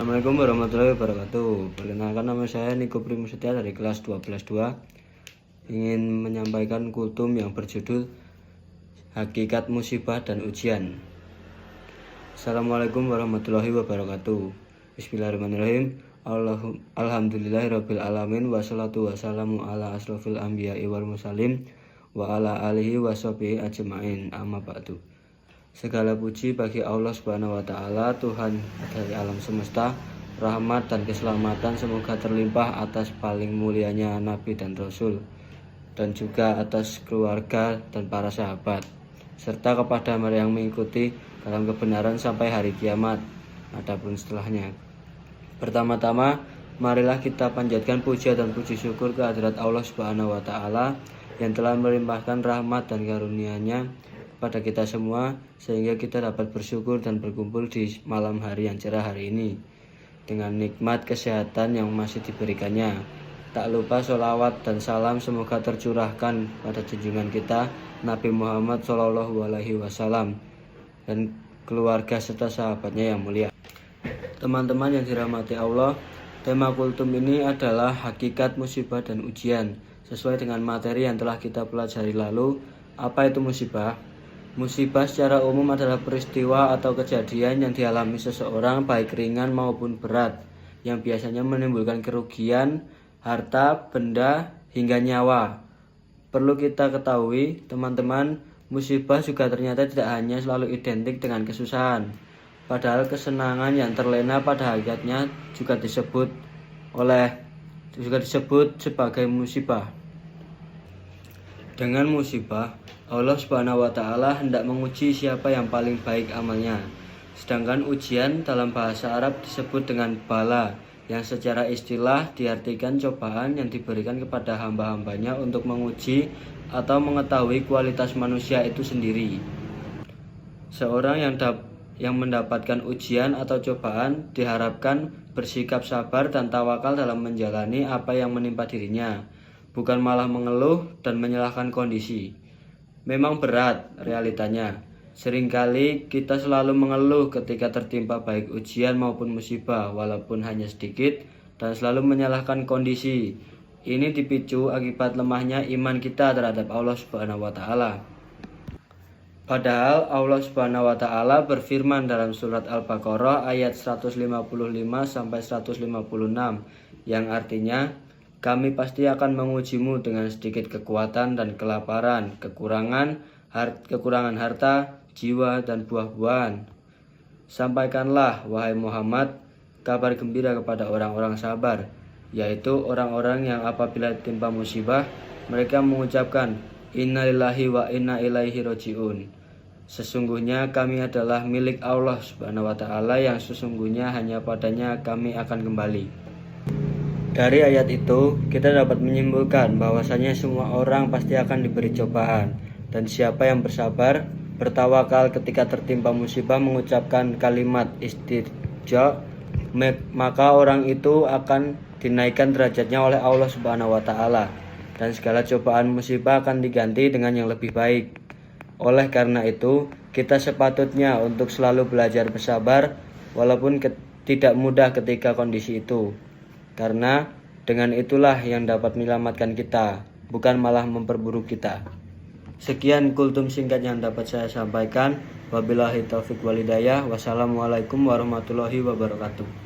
Assalamualaikum warahmatullahi wabarakatuh. Perkenalkan, nama saya Niko Primusetia dari kelas 12-2. Ingin menyampaikan kultum yang berjudul Hakikat Musibah dan Ujian. Assalamualaikum warahmatullahi wabarakatuh. Bismillahirrahmanirrahim. Alhamdulillahirabbil alamin, wassalatu wassalamu ala asrofil anbiya'i wal mursalin wa ala alihi washabihi ajmain. Amma ba'du. Segala puji bagi Allah Subhanahu wa taala, Tuhan dari alam semesta. Rahmat dan keselamatan semoga terlimpah atas paling mulianya nabi dan rasul, dan juga atas keluarga dan para sahabat, serta kepada mereka yang mengikuti dalam kebenaran sampai hari kiamat adapun setelahnya. Pertama-tama, marilah kita panjatkan puja dan puji syukur kehadirat Allah Subhanahu wa taala yang telah melimpahkan rahmat dan karunia-Nya pada kita semua, sehingga kita dapat bersyukur dan berkumpul di malam hari yang cerah hari ini dengan nikmat kesehatan yang masih diberikannya. Tak lupa sholawat dan salam semoga tercurahkan pada junjungan kita Nabi Muhammad SAW dan keluarga serta sahabatnya yang mulia. Teman-teman yang dirahmati Allah, tema kultum ini adalah hakikat musibah dan ujian. Sesuai dengan materi yang telah kita pelajari lalu, apa itu musibah? Musibah secara umum adalah peristiwa atau kejadian yang dialami seseorang baik ringan maupun berat, yang biasanya menimbulkan kerugian, harta, benda, hingga nyawa. Perlu kita ketahui, teman-teman, musibah juga ternyata tidak hanya selalu identik dengan kesusahan. Padahal kesenangan yang terlena pada hakikatnya juga disebut sebagai musibah. Dengan musibah, Allah Subhanahu wa taala hendak menguji siapa yang paling baik amalnya. Sedangkan ujian dalam bahasa Arab disebut dengan bala, yang secara istilah diartikan cobaan yang diberikan kepada hamba-hambanya untuk menguji atau mengetahui kualitas manusia itu sendiri. Seorang yang mendapatkan ujian atau cobaan diharapkan bersikap sabar dan tawakal dalam menjalani apa yang menimpa dirinya, bukan malah mengeluh dan menyalahkan kondisi. Memang berat realitanya. Seringkali kita selalu mengeluh ketika tertimpa baik ujian maupun musibah, walaupun hanya sedikit, dan selalu menyalahkan kondisi. Ini dipicu akibat lemahnya iman kita terhadap Allah Subhanahu wa taala. Padahal Allah Subhanahu wa taala berfirman dalam surat Al-Baqarah ayat 155 sampai 156 yang artinya, kami pasti akan mengujimu dengan sedikit kekuatan dan kelaparan, kekurangan harta, jiwa, dan buah-buahan. Sampaikanlah, wahai Muhammad, kabar gembira kepada orang-orang sabar, yaitu orang-orang yang apabila ditimpa musibah, mereka mengucapkan, Innalillahi wa inna ilaihi roji'un. Sesungguhnya kami adalah milik Allah Subhanahu wa taala yang sesungguhnya hanya padanya kami akan kembali. Dari ayat itu, kita dapat menyimpulkan bahwasanya semua orang pasti akan diberi cobaan, dan siapa yang bersabar, bertawakal ketika tertimpa musibah mengucapkan kalimat istirja, maka orang itu akan dinaikkan derajatnya oleh Allah Subhanahu wa taala, dan segala cobaan musibah akan diganti dengan yang lebih baik. Oleh karena itu, kita sepatutnya untuk selalu belajar bersabar walaupun tidak mudah ketika kondisi itu. Karena dengan itulah yang dapat menyelamatkan kita, bukan malah memperburuk kita. Sekian kultum singkat yang dapat saya sampaikan. Wabillahi taufiq wal hidayah. Wassalamualaikum warahmatullahi wabarakatuh.